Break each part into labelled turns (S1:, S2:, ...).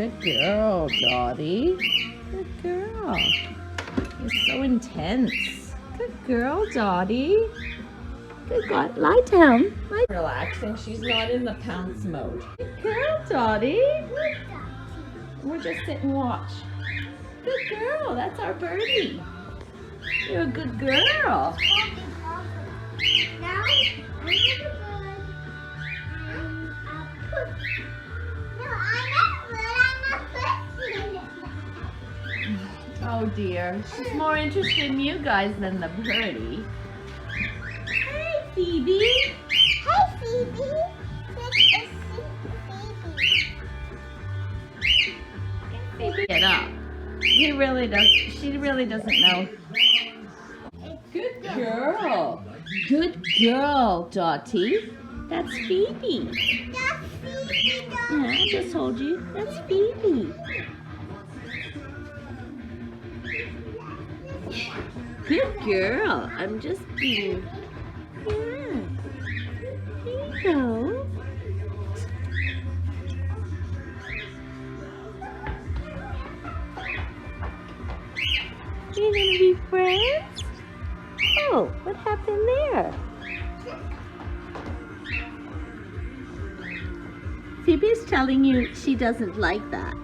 S1: Good girl, Dotty. Good girl. You're so intense. Good girl, Dotty. Good girl. Lie down. Relaxing. She's not in the pounce mode. Good girl, Dotty. We'll just sit and watch. Good girl. That's our birdie. You're a good girl.
S2: Now, I'm a bird.
S1: Oh dear, she's more interested in you guys than the birdie. Hey Phoebe!
S2: Hi Phoebe! This is Phoebe.
S1: Phoebe, get up. She really doesn't know. Good girl. Good girl, Dotty. That's Phoebe.
S2: That's Phoebe.
S1: Yeah, I just told you. That's Phoebe. Good girl. I'm just being. Yeah. There you go. You're gonna be friends? Oh, what happened there? Phoebe's telling you she doesn't like that.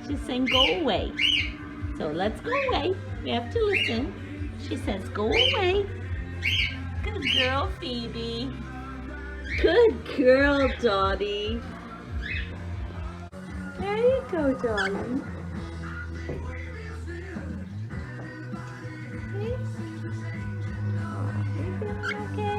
S1: She's saying go away. So let's go away. We have to listen. She says go away. Good girl, Phoebe. Good girl, Dotty. There you go, darling. Okay. You doing okay?